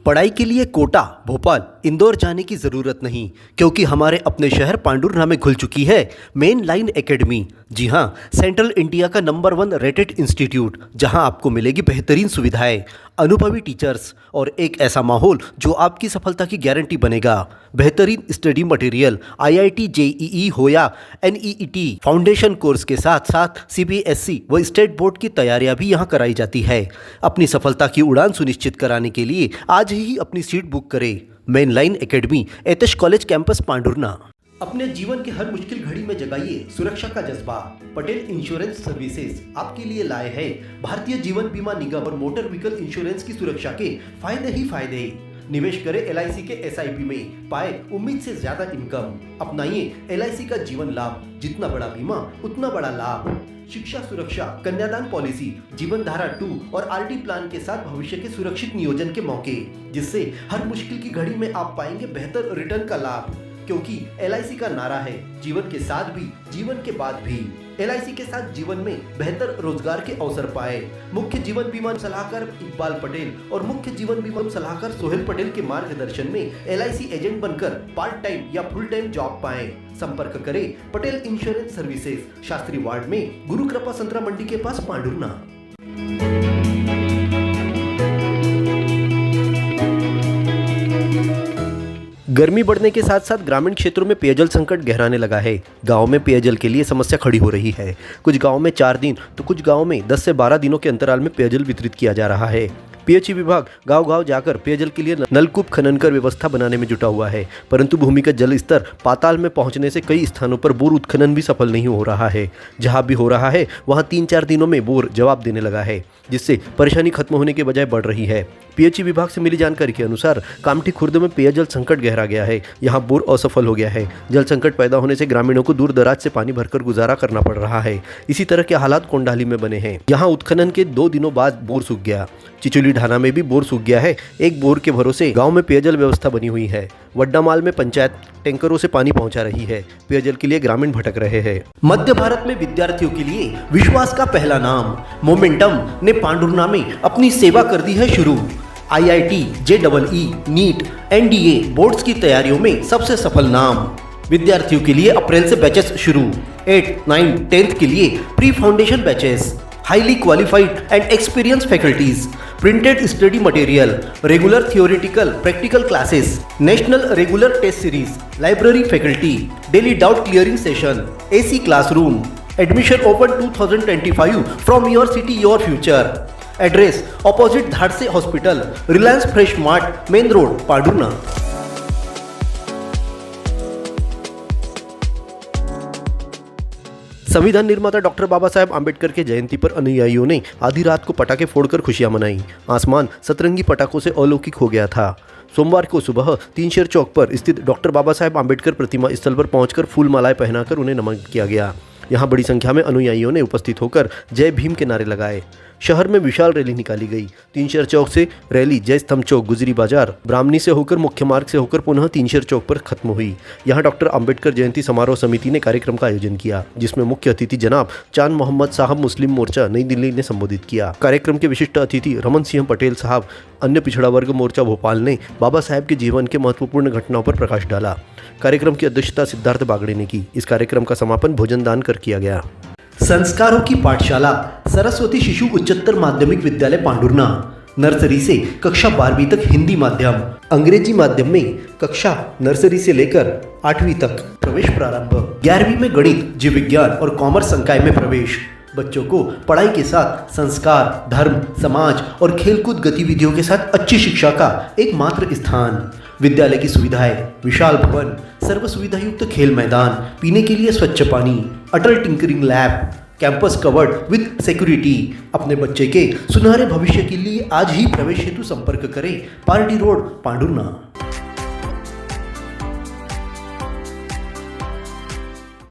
पढ़ाई के लिए कोटा, भोपाल, इंदौर जाने की ज़रूरत नहीं, क्योंकि हमारे अपने शहर पांडुरना में खुल चुकी है मेन लाइन एकेडमी। जी हाँ, सेंट्रल इंडिया का नंबर 1 रेटेड इंस्टीट्यूट, जहां आपको मिलेगी बेहतरीन सुविधाएं, अनुभवी टीचर्स और एक ऐसा माहौल जो आपकी सफलता की गारंटी बनेगा। बेहतरीन स्टडी मटेरियल, IIT JEE हो या NEET फाउंडेशन कोर्स के साथ साथ CBSE व स्टेट बोर्ड की तैयारियां भी यहां कराई जाती है। अपनी सफलता की उड़ान सुनिश्चित कराने के लिए आज ही अपनी सीट बुक करें। मेन लाइन एकेडमी, एतश कॉलेज कैंपस, पांडुरना। अपने जीवन के हर मुश्किल घड़ी में जगाइए सुरक्षा का जज्बा। पटेल इंश्योरेंस सर्विसेज आपके लिए लाए हैं भारतीय जीवन बीमा निगम और मोटर व्हीकल इंश्योरेंस की सुरक्षा के फायदे ही फायदे। निवेश करें LIC के SIP में, पाए उम्मीद से ज्यादा इनकम। अपनाइए LIC का जीवन लाभ, जितना बड़ा बीमा उतना बड़ा लाभ। शिक्षा सुरक्षा, कन्यादान पॉलिसी, जीवन धारा 2 और RD प्लान के साथ भविष्य के सुरक्षित नियोजन के मौके, जिससे हर मुश्किल की घड़ी में आप पाएंगे बेहतर रिटर्न का लाभ। क्योंकि LIC का नारा है जीवन के साथ भी, जीवन के बाद भी। LIC के साथ जीवन में बेहतर रोजगार के अवसर पाए। मुख्य जीवन बीमा सलाहकार इकबाल पटेल और मुख्य जीवन बीमा सलाहकार सोहेल पटेल के मार्गदर्शन में LIC एजेंट बनकर पार्ट टाइम या फुल टाइम जॉब पाए। संपर्क करें Patel insurance services, Shastri ward में, गुरु कृपा संतरा मंडी के पास, पांडुरना। गर्मी बढ़ने के साथ साथ ग्रामीण क्षेत्रों में पेयजल संकट गहराने लगा है। गांव में पेयजल के लिए समस्या खड़ी हो रही है। कुछ गांव में 4 दिन तो कुछ गांव में 10 से 12 दिनों के अंतराल में पेयजल वितरित किया जा रहा है। PHE विभाग गांव-गांव जाकर पेयजल के लिए नलकूप खनन कर व्यवस्था बनाने में जुटा हुआ है, परंतु भूमिगत जल स्तर पाताल में पहुंचने से कई स्थानों पर बोर उत्खनन भी सफल नहीं हो रहा है। जहां भी हो रहा है वहां 3-4 दिनों में बोर जवाब देने लगा है, जिससे परेशानी खत्म होने के बजाय बढ़ रही है। PHE विभाग से मिली जानकारी के अनुसार कामठी खुर्द में पेयजल संकट गहरा गया है। यहाँ बोर असफल हो गया है। जल संकट पैदा होने से ग्रामीणों को दूर दराज से पानी भरकर गुजारा करना पड़ रहा है। इसी तरह के हालात कोंडाली में बने हैं। यहाँ उत्खनन के 2 दिनों बाद बोर सूख गया। चिचुली ढाना में भी बोर सूख गया है। एक बोर के भरोसे गांव में पेयजल व्यवस्था बनी हुई है। वड्डामाल में पंचायत टैंकरों से पानी पहुंचा रही है। पेयजल के लिए ग्रामीण भटक रहे हैं। मध्य भारत में विद्यार्थियों के लिए विश्वास का पहला नाम मोमेंटम ने पांडुरना में अपनी सेवा कर दी है शुरू। IIT JEE NEET NDA boards की तैयारियों में सबसे सफल नाम। विद्यार्थियों के लिए अप्रैल से बैचेस शुरू। 8, 9, 10th के लिए pre foundation batches. Highly qualified and experience faculties, printed study material, regular theoretical practical classes, national regular test series, library faculty, daily doubt clearing session, AC classroom. Admission open 2025 from your city your future. Address opposite Dhadse hospital, Reliance Fresh mart, main road, Pandhurna. संविधान निर्माता doctor Baba Saheb Ambedkar के जयंती पर अनुयायियों ने आधी रात को पटाखे फोड़कर खुशियां मनाई। आसमान सतरंगी पटाखों से अलौकिक हो गया था। सोमवार को सुबह तीनशेर चौक पर स्थित डॉक्टर बाबा साहेब आम्बेडकर प्रतिमा स्थल पर पहुंचकर फूल मालाएं पहनाकर उन्हें नमन किया गया। यहां बड़ी संख्या में अनुयायियों ने उपस्थित होकर जय भीम के नारे लगाए। शहर में विशाल रैली निकाली गई। तीनशेर चौक से रैली जय स्तंभ चौक, गुजरी बाजार, ब्राह्मणी से होकर मुख्य मार्ग से होकर पुनः तीनशेर चौक पर खत्म हुई। यहां डॉक्टर अंबेडकर जयंती समारोह समिति ने कार्यक्रम का आयोजन किया, जिसमें मुख्य अतिथि जनाब चांद मोहम्मद साहब मुस्लिम मोर्चा नई दिल्ली ने संबोधित किया। कार्यक्रम के विशिष्ट अतिथि रमन सिंह पटेल साहब अन्य पिछड़ा वर्ग मोर्चा भोपाल ने बाबा साहेब के जीवन के महत्वपूर्ण घटनाओं पर प्रकाश डाला। कार्यक्रम की अध्यक्षता सिद्धार्थ बागड़े ने की। इस कार्यक्रम का समापन भोजन दान कर किया गया। संस्कारों की पाठशाला सरस्वती शिशु उच्चतर माध्यमिक विद्यालय, पांडुरना। नर्सरी से कक्षा 12वीं तक हिंदी माध्यम, अंग्रेजी माध्यम में कक्षा नर्सरी से लेकर 8वीं तक प्रवेश प्रारंभ। 11वीं में गणित, जीव विज्ञान और कॉमर्स संकाय में प्रवेश। बच्चों को पढ़ाई के साथ संस्कार, धर्म, समाज और खेलकूद गतिविधियों के साथ अच्छी शिक्षा का एकमात्र स्थान। विद्यालय की सुविधाएं: विशाल भवन, सर्व सुविधा युक्त खेल मैदान, पीने के लिए स्वच्छ पानी, Atal tinkering lab, campus covered with security. अपने बच्चे के सुनहरे भविष्य के लिए आज ही प्रवेश हेतु संपर्क करें। Party road, Pandhurna.